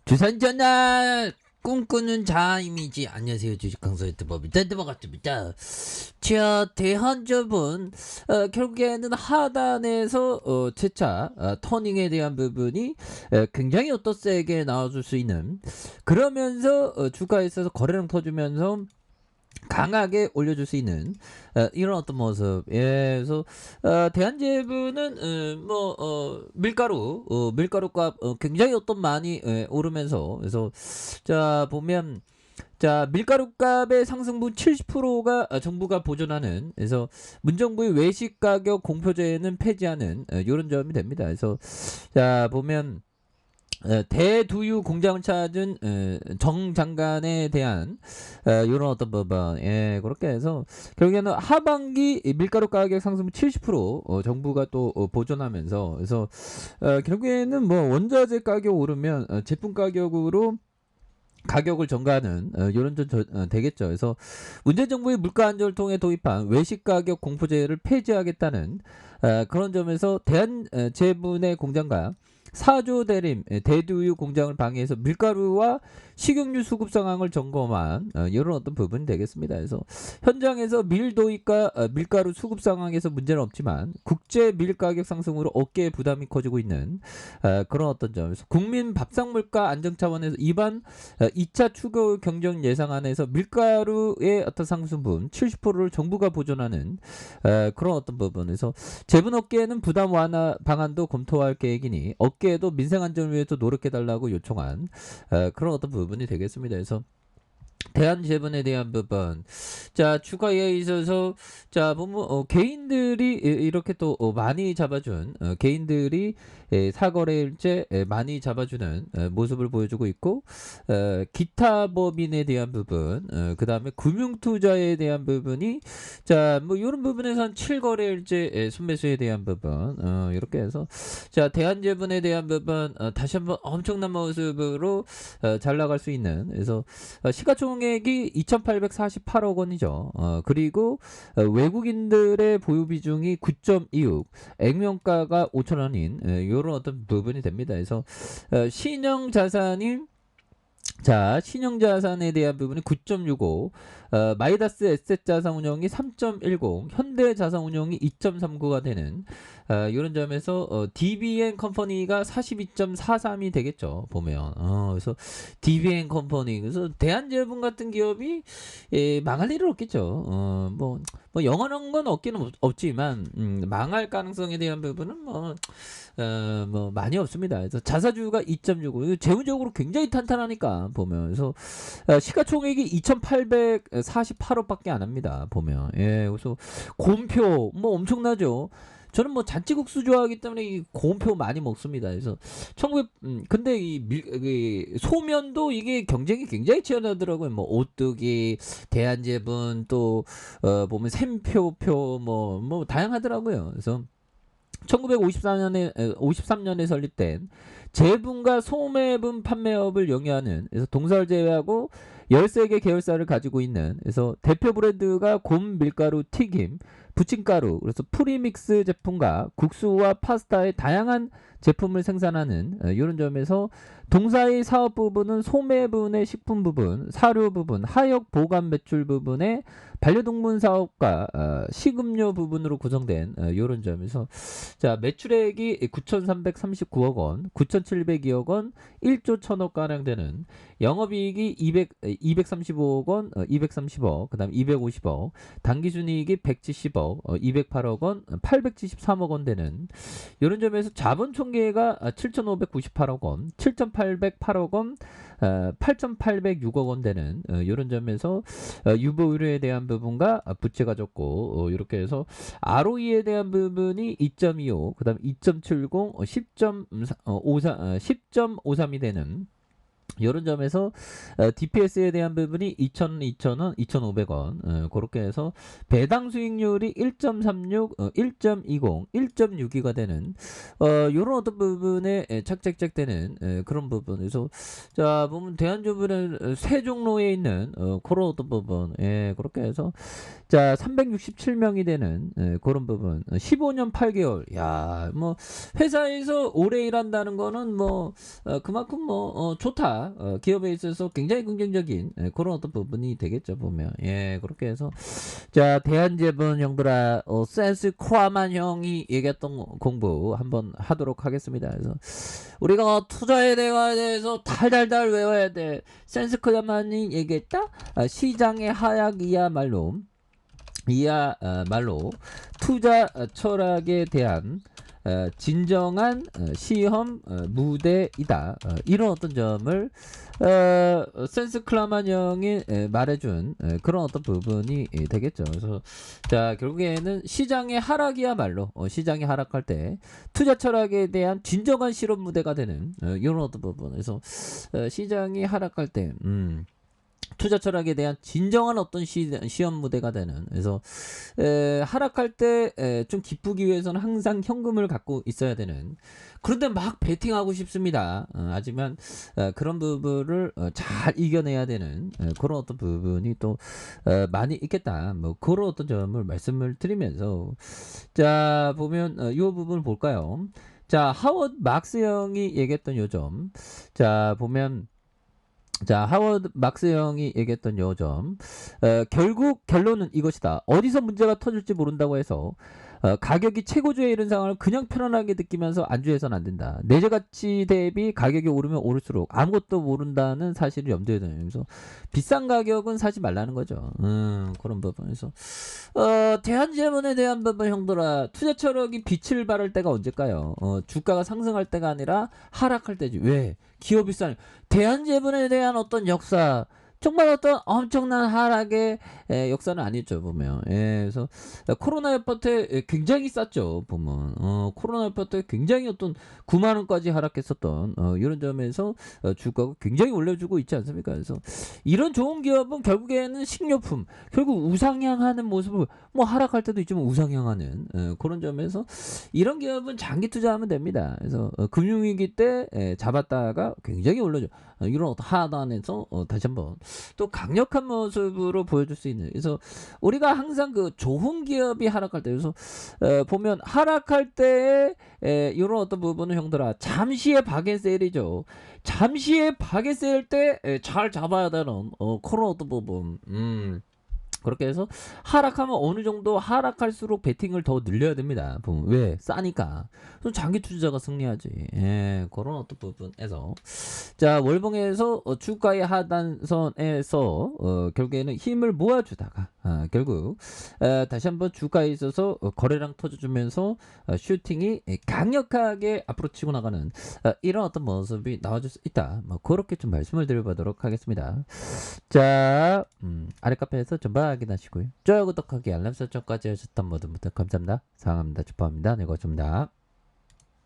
주산전화 꿈꾸는 자 이미지. 안녕하세요, 주식강사 유튜버 반갑습니다. 자, 대한저분 결국에는 하단에서 재차 터닝에 대한 부분이 굉장히 또 세게 나와줄 수 있는, 그러면서 주가에 있어서 거래량 터주면서 강하게 올려줄 수 있는 이런 어떤 모습. 예, 그래서 대한제부는 밀가루값 굉장히 어떤 많이 오르면서, 그래서 자 보면, 자 밀가루값의 상승분 70%가 정부가 보존하는, 그래서 문정부의 외식 가격 공표제는 폐지하는 이런 점이 됩니다. 그래서 자 보면 대두유 공장을 찾은 정 장관에 대한 이런 어떤 법안, 예, 그렇게 해서 결국에는 하반기 밀가루 가격 상승 70% 정부가 또 보존하면서, 그래서 결국에는 뭐 원자재 가격 오르면 제품 가격으로 가격을 전가하는 이런 점 되겠죠. 그래서 문재 정부의 물가 안정을 통해 도입한 외식 가격 공포제를 폐지하겠다는 그런 점에서 대한제분의 공장과 사조 대림 대두유 공장을 방해해서 밀가루와 식용유 수급 상황을 점검한 이런 어떤 부분이 되겠습니다. 그래서 현장에서 밀 도입과 밀가루 수급 상황에서 문제는 없지만 국제 밀 가격 상승으로 어깨에 부담이 커지고 있는 그런 어떤 점에서 국민 밥상 물가 안정 차원에서 이번 2차 추가 경정 예상안에서 밀가루의 어떤 상승분 70%를 정부가 보존하는 그런 어떤 부분에서 제분 업계에는 부담 완화 방안도 검토할 계획이니 업계에도 민생 안전을 위해서 노력해달라고 요청한 그런 어떤 부분이 되겠습니다. 그래서 대한제분에 대한 부분, 자 주가에 있어서 자 보면 개인들이 이렇게 또 많이 잡아준, 개인들이 사거래일제 많이 잡아주는 모습을 보여주고 있고, 기타 법인에 대한 부분, 그 다음에 금융투자에 대한 부분이 자 뭐 이런 부분에서 한 7거래일제 순매수에 대한 부분, 이렇게 해서 자 대한제분에 대한 부분 다시 한번 엄청난 모습으로 잘 나갈 수 있는, 그래서 시가총액이 2,848억 원이죠. 그리고 외국인들의 보유 비중이 9.26, 액면가가 5천 원인 이런 어떤 부분이 됩니다. 그래서 신용 자산이, 자 신용자산에 대한 부분이 9.65, 마이다스 에셋 자산운용이 3.10, 현대자산운용이 2.39가 되는 이런 점에서 DBN 컴퍼니가 42.43이 되겠죠, 보면. 그래서 DBN 컴퍼니, 그래서 대한제분 같은 기업이 망할 일은 없겠죠. 뭐 영원한 건 없기는 없지만 망할 가능성에 대한 부분은 뭐 많이 없습니다. 그래서 자사주가 2.65, 재무적으로 굉장히 탄탄하니까 보면. 그래서 시가총액이 2,848억밖에 안 합니다, 보면. 예, 그래서 곰표 뭐 엄청나죠. 저는 뭐 잔치국수 좋아하기 때문에 이 곰표 많이 먹습니다. 그래서 근데 이 소면도 이게 경쟁이 굉장히 치열하더라고요. 뭐 오뚜기, 대한제분, 또 보면 샘표표 뭐 다양하더라고요. 그래서 1953년에 설립된 제분과 소매분 판매업을 영위하는, 그래서 동사를 제외하고 13개 계열사를 가지고 있는, 그래서 대표 브랜드가 곰 밀가루 튀김, 부침가루, 그래서 프리믹스 제품과 국수와 파스타의 다양한 제품을 생산하는 이런 점에서 동사의 사업 부분은 소매분의 식품 부분, 사료 부분, 하역 보관 매출 부분의 반려동물 사업과 식음료 부분으로 구성된 이런 점에서 자 매출액이 9,339억 원, 9,702억 원, 1조 1,000억 가량 되는, 영업이익이 235억 원, 230억, 그 다음 250억, 당기순이익이 170억, 208억 원, 873억 원 되는 이런 점에서 자본 총계가 7,598억 원, 7,808억 원, 8,806억 원 되는 이런 점에서 유보율에 대한 부분과 부채가 적고, 이렇게 해서 ROE에 대한 부분이 2.25, 그 다음 2.70, 10.53이 되는 이런 점에서 DPS에 대한 부분이 2,000원, 2,500원, 그렇게 해서 배당 수익률이 1.36, 1.20, 1.62가 되는 이런 어떤 부분에 착착착되는 그런 부분에서 자 보면 대한주부는 세종로에 있는 그런 어떤 부분, 예, 그렇게 해서 자 367명이 되는 그런 부분, 15년 8개월, 야 뭐 회사에서 오래 일한다는 거는 뭐 그만큼 뭐 좋다. 투자 기업에 있어서 굉장히 긍정적인 그런 어떤 부분이 되겠죠 보면. 예, 그렇게 해서 자 대한제본 형들아 센스 크라만 형이 얘기했던 공부 한번 하도록 하겠습니다. 그래서 우리가 투자에 대해서 달달달 외워야 돼. 센스 크라만이 얘기했다. 시장의 하락이야말로 말로 투자 철학에 대한 진정한 시험 무대이다. 이런 어떤 점을 센스 클라만 형이 말해준 그런 어떤 부분이 되겠죠. 그래서 자 결국에는 시장의 하락이야말로 시장이 하락할 때 투자 철학에 대한 진정한 실험 무대가 되는 이런 어떤 부분. 그래서 시장이 하락할 때 투자 철학에 대한 진정한 어떤 시험 무대가 되는. 그래서 하락할 때 좀 기쁘기 위해서는 항상 현금을 갖고 있어야 되는. 그런데 막 베팅하고 싶습니다. 하지만 그런 부분을 잘 이겨내야 되는 그런 어떤 부분이 또 많이 있겠다. 뭐 그런 어떤 점을 말씀을 드리면서 자 보면 이 부분을 볼까요? 자 하워드 막스 형이 얘기했던 요점. 자 보면 자 하워드 막스 형이 얘기했던 요점 결국 결론은 이것이다. 어디서 문제가 터질지 모른다고 해서 가격이 최고조에 이른 상황을 그냥 편안하게 느끼면서 안주해서는 안 된다. 내재가치 대비 가격이 오르면 오를수록 아무것도 모른다는 사실을 염두에 두면서 비싼 가격은 사지 말라는 거죠. 그런 부분에서 대한제문에 대한 부분 형들아 투자 철학이 빛을 발할 때가 언제일까요? 주가가 상승할 때가 아니라 하락할 때지. 왜? 기업이 싸니 대한제문에 대한 어떤 역사 정말 어떤 엄청난 하락의 역사는 아니었죠 보면. 예, 그래서 코로나 여파 때 굉장히 쌌죠 보면. 코로나 여파 때 굉장히 어떤 9만 원까지 하락했었던 이런 점에서 주가가 굉장히 올려주고 있지 않습니까? 그래서 이런 좋은 기업은 결국에는 식료품 결국 우상향하는 모습을 뭐 하락할 때도 있지만 우상향하는 그런 점에서 이런 기업은 장기 투자하면 됩니다. 그래서 금융위기 때 잡았다가 굉장히 올려줘. 이런 어떤 하단에서 다시 한번 또 강력한 모습으로 보여줄 수 있는. 그래서 우리가 항상 그 좋은 기업이 하락할 때 그래서 보면 하락할 때에 이런 어떤 부분은 형들아 잠시의 바겐세일이죠. 잠시의 바겐세일 때 잘 잡아야 되는 그런 어떤 부분. 그렇게 해서 하락하면 어느 정도 하락할수록 베팅을 더 늘려야 됩니다. 보면 왜? 싸니까. 그럼 장기 투자자가 승리하지. 예, 그런 어떤 부분에서 자 월봉에서 주가의 하단선에서 결국에는 힘을 모아주다가 결국 다시 한번 주가에 있어서 거래량 터져주면서 슈팅이 강력하게 앞으로 치고 나가는 이런 어떤 모습이 나와줄 수 있다. 뭐 그렇게 좀 말씀을 드려보도록 하겠습니다. 자 아래 카페에서 전방 확인하시고요. 좋아요 구독하기 알람 설정까지 하셨던 모든 분들 감사합니다. 사랑합니다. 축복합니다. 네 고맙습니다.